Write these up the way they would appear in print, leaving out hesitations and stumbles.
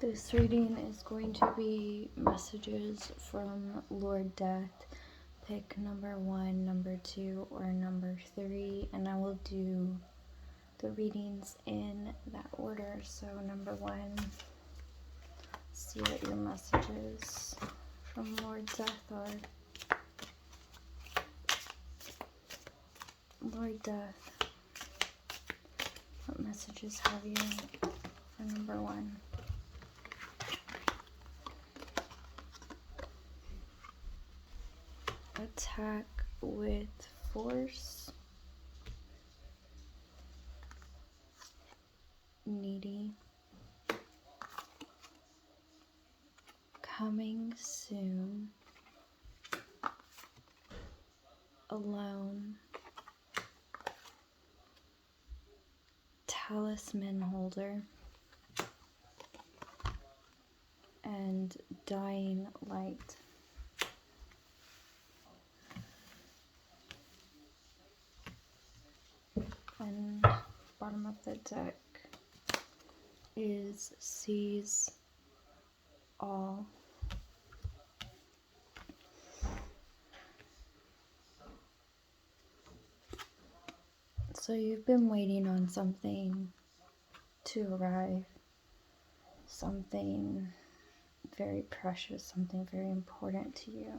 This reading is going to be messages from Lord Death. Pick number 1, number 2, or number 3, and I will do the readings in that order. So number 1, see what your messages from Lord Death are. Lord Death, what messages have you for number 1? Attack with force, needy, coming soon, alone, talisman holder, and dying light. And bottom of the deck is sees all. So you've been waiting on something to arrive, something very precious, something very important to you.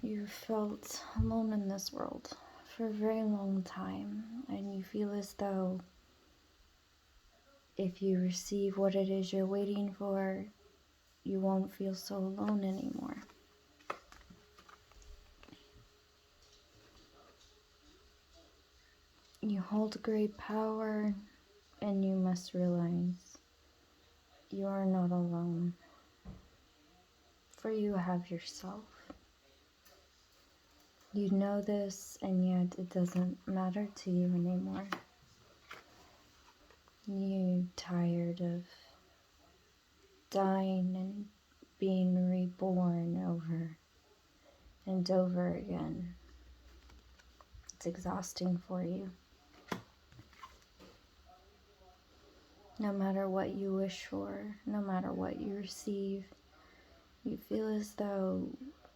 You felt alone in this world for a very long time, and you feel as though if you receive what it is you're waiting for, you won't feel so alone anymore. You hold great power, and you must realize you are not alone, for you have yourself. You know this, and yet it doesn't matter to you anymore. You're tired of dying and being reborn over and over again. It's exhausting for you. No matter what you wish for, no matter what you receive, you feel as though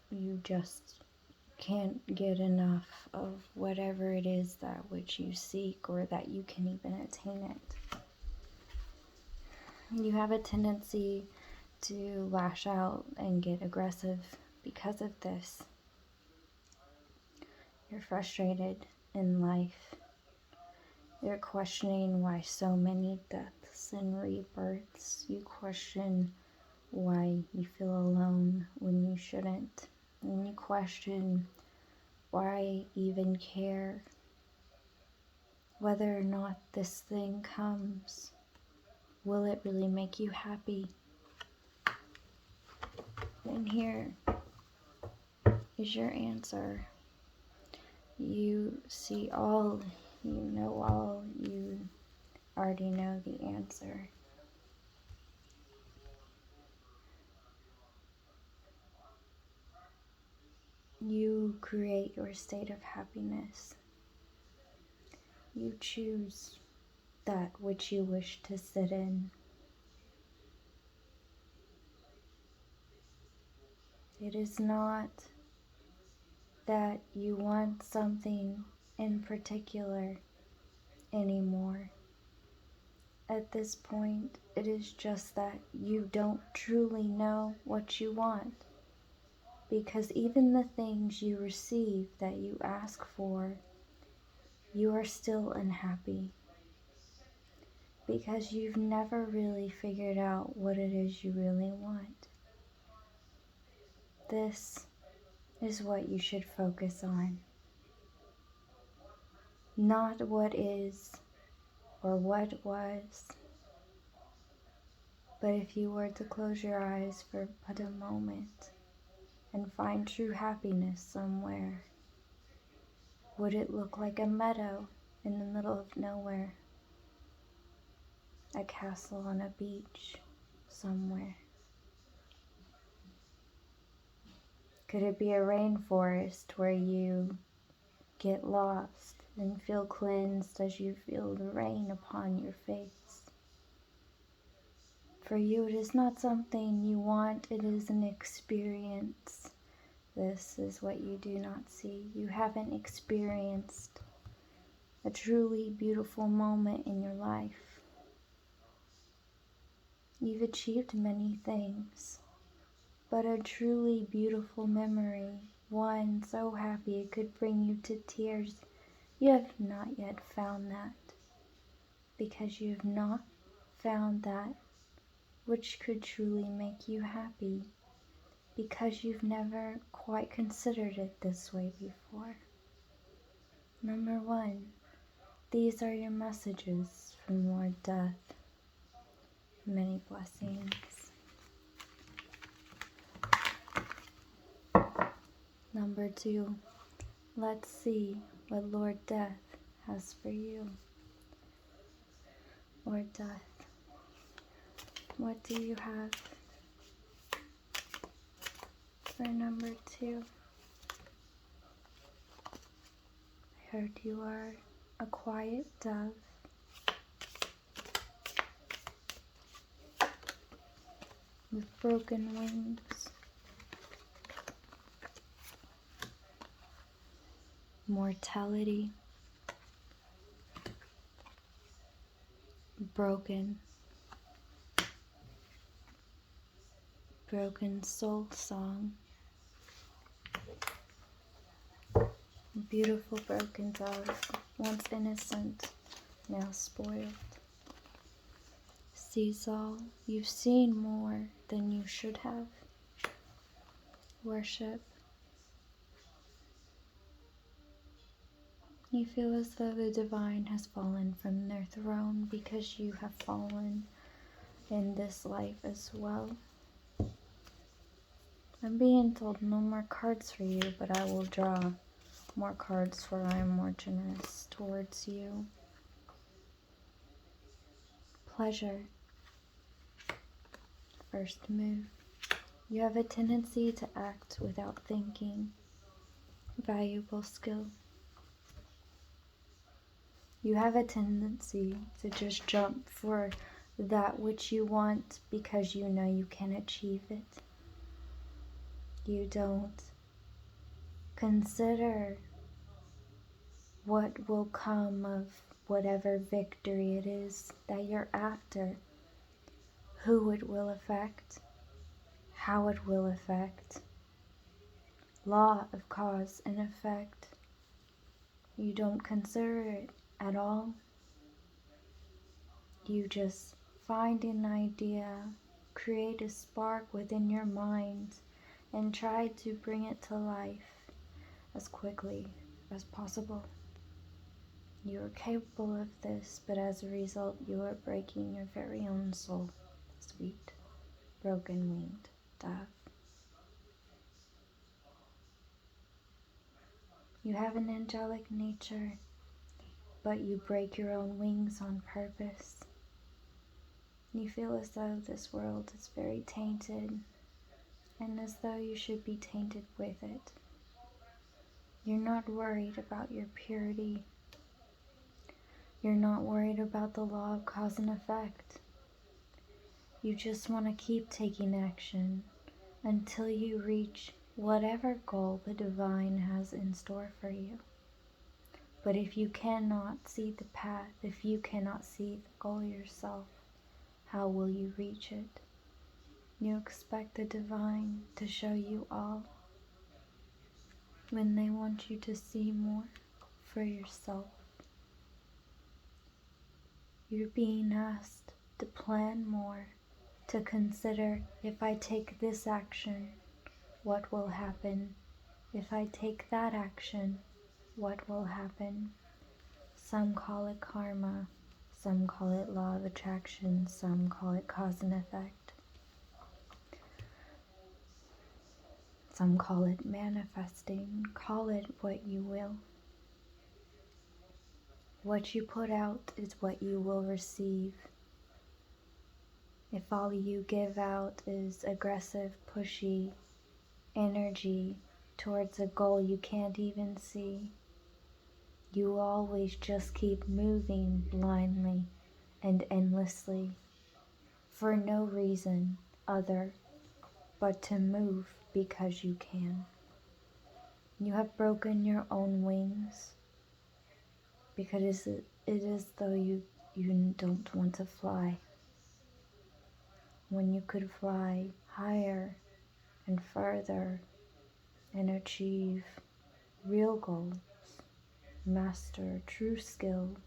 you just can't get enough of whatever it is that which you seek, or that you can even attain it. You have a tendency to lash out and get aggressive because of this. You're frustrated in life. You're questioning why so many deaths and rebirths. You question why you feel alone when you shouldn't. And you question why even care whether or not this thing comes. Will it really make you happy? And here is your answer. You see all, you know all, you already know the answer. You create your state of happiness. You choose that which you wish to sit in. It is not that you want something in particular anymore. At this point, it is just that you don't truly know what you want. Because even the things you receive that you ask for, you are still unhappy. Because you've never really figured out what it is you really want. This is what you should focus on. Not what is or what was. But if you were to close your eyes for but a moment and find true happiness somewhere, would it look like a meadow in the middle of nowhere? A castle on a beach somewhere? Could it be a rainforest where you get lost and feel cleansed as you feel the rain upon your face? For you, it is not something you want, it is an experience. This is what you do not see. You haven't experienced a truly beautiful moment in your life. You've achieved many things, but a truly beautiful memory, one so happy it could bring you to tears, you have not yet found that, because you have not found that which could truly make you happy, because you've never quite considered it this way before. Number 1, these are your messages from Lord Death. Many blessings. Number 2, let's see what Lord Death has for you. Lord Death, what do you have for number 2? I heard you are a quiet dove. With broken wings. Mortality. Broken soul song. Beautiful broken dove, once innocent, now spoiled. Sees all, you've seen more than you should have. Worship. You feel as though the divine has fallen from their throne because you have fallen in this life as well. I'm being told no more cards for you, but I will draw more cards, for I am more generous towards you. Pleasure. First move. You have a tendency to act without thinking. Valuable skill. You have a tendency to just jump for that which you want because you know you can achieve it. You don't consider what will come of whatever victory it is that you're after, who it will affect, how it will affect. Law of cause and effect. You don't consider it at all. You just find an idea, create a spark within your mind, and try to bring it to life as quickly as possible. You are capable of this, but as a result, you are breaking your very own soul. Sweet, broken-winged dove. You have an angelic nature, but you break your own wings on purpose. You feel as though this world is very tainted, and as though you should be tainted with it. You're not worried about your purity. You're not worried about the law of cause and effect. You just want to keep taking action until you reach whatever goal the divine has in store for you. But if you cannot see the path, if you cannot see the goal yourself, how will you reach it? You expect the divine to show you all when they want you to see more for yourself. You're being asked to plan more, to consider, if I take this action, what will happen? If I take that action, what will happen? Some call it karma, some call it law of attraction, some call it cause and effect. Some call it manifesting. Call it what you will. What you put out is what you will receive. If all you give out is aggressive, pushy energy towards a goal you can't even see, you always just keep moving blindly and endlessly, for no reason other but to move because you can. You have broken your own wings because it is though you don't want to fly, when you could fly higher and further and achieve real goals, master true skills,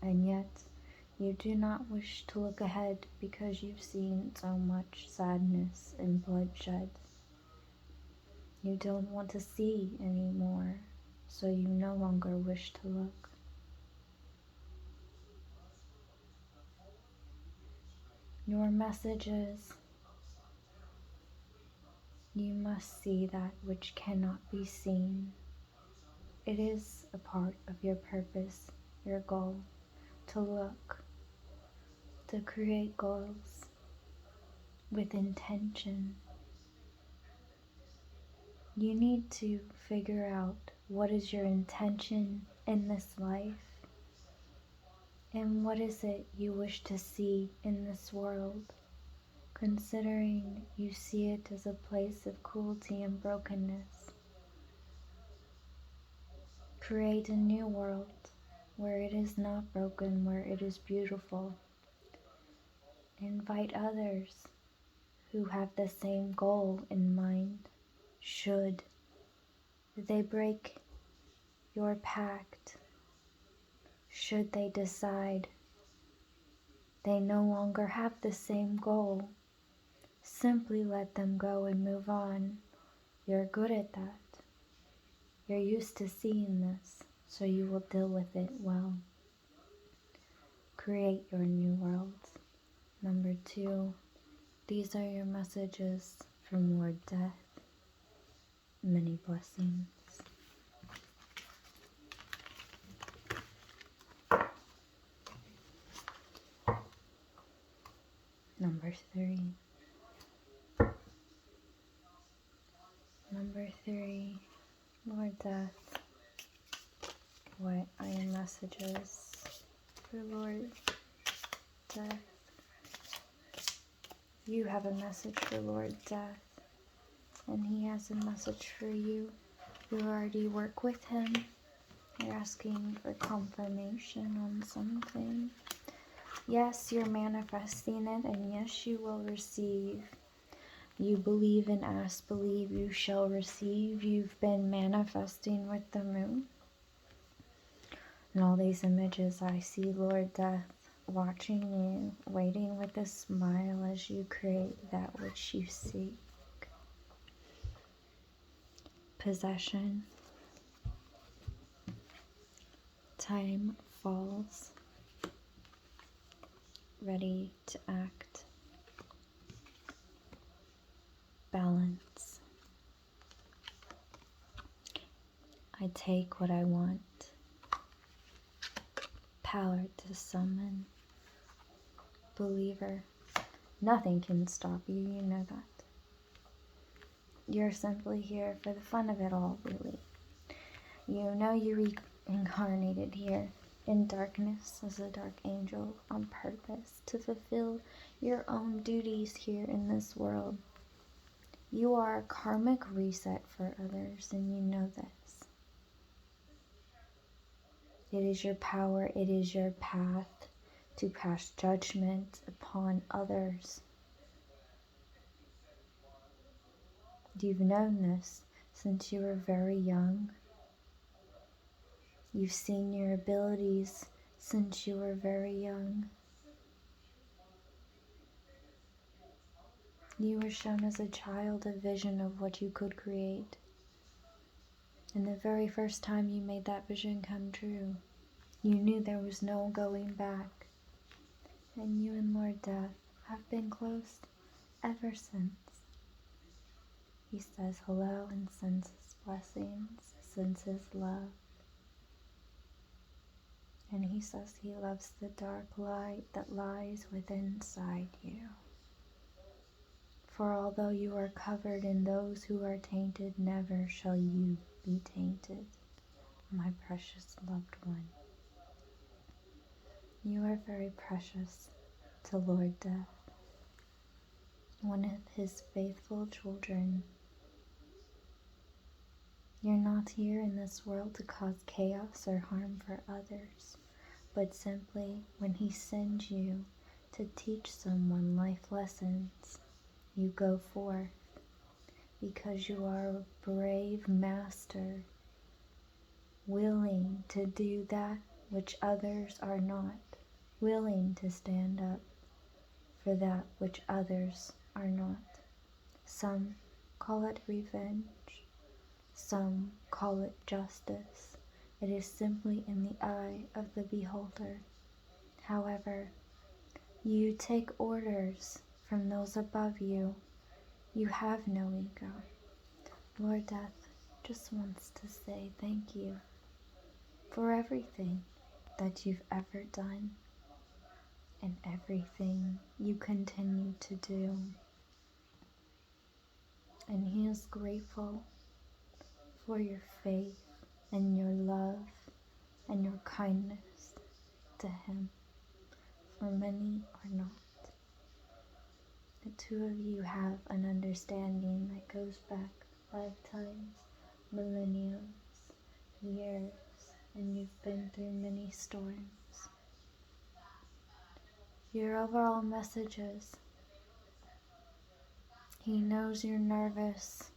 and yet you do not wish to look ahead because you've seen so much sadness and bloodshed. You don't want to see anymore, so you no longer wish to look. Your message is, you must see that which cannot be seen. It is a part of your purpose, your goal, to look, to create goals with intention. You need to figure out what is your intention in this life and what is it you wish to see in this world, considering you see it as a place of cruelty and brokenness. Create a new world where it is not broken, where it is beautiful. Invite others who have the same goal in mind. Should they break your pact, should they decide they no longer have the same goal, simply let them go and move on. You're good at that. You're used to seeing this, so you will deal with it well. Create your new world. Number 2, these are your messages from Lord Death. Many blessings. Number 3. Number 3, Lord Death. What are your messages for Lord Death? You have a message for Lord Death, and he has a message for you. You already work with him. You're asking for confirmation on something. Yes, you're manifesting it, and yes, you will receive. You believe and ask, believe you shall receive. You've been manifesting with the moon. In all these images, I see Lord Death watching you, waiting with a smile as you create that which you seek. Possession. Time falls. Ready to act. Balance. I take what I want. Power to summon. Believer. Nothing can stop you, you know that. You're simply here for the fun of it all, really. You know you reincarnated here in darkness as a dark angel on purpose to fulfill your own duties here in this world. You are a karmic reset for others, and you know this. It is your power, it is your path to pass judgment upon others. You've known this since you were very young. You've seen your abilities since you were very young. You were shown as a child a vision of what you could create. And the very first time you made that vision come true, you knew there was no going back. And you and Lord Death have been close ever since. He says hello and sends his blessings, sends his love. And he says he loves the dark light that lies within inside you. For although you are covered in those who are tainted, never shall you be tainted, my precious loved one. You are very precious. to Lord Death, one of his faithful children. You're not here in this world to cause chaos or harm for others, but simply when he sends you to teach someone life lessons, you go forth because you are a brave master, willing to do that which others are not, willing to stand up for that which others are not. Some call it revenge, some call it justice. It is simply in the eye of the beholder. However, you take orders from those above you. You have no ego. Lord Death just wants to say thank you for everything that you've ever done and everything you continue to do. And he is grateful for your faith and your love and your kindness to him, for many are not. The two of you have an understanding that goes back lifetimes, millenniums, years, and you've been through many storms. Your overall message is, he knows you're nervous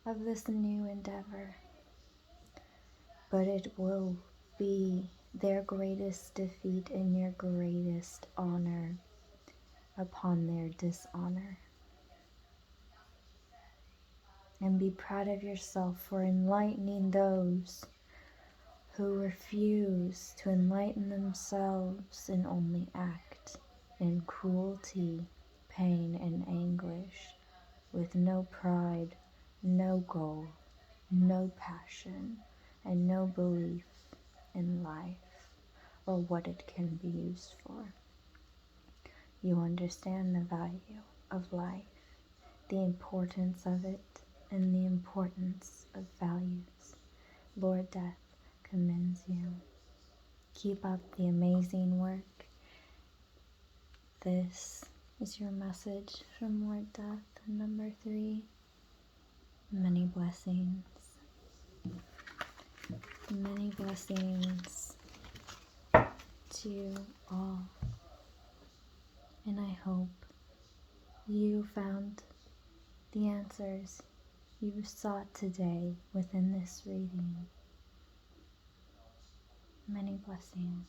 of this new endeavor, but it will be their greatest defeat and your greatest honor upon their dishonor. And be proud of yourself for enlightening those who refuse to enlighten themselves and only act in cruelty, pain, and anguish, with no pride, no goal, no passion, and no belief in life or what it can be used for. You understand the value of life, the importance of it, and the importance of values. Lord Death commends you. Keep up the amazing work. This is your message from Lord Death, number 3. Many blessings. Many blessings to all. And I hope you found the answers you sought today within this reading. Many blessings.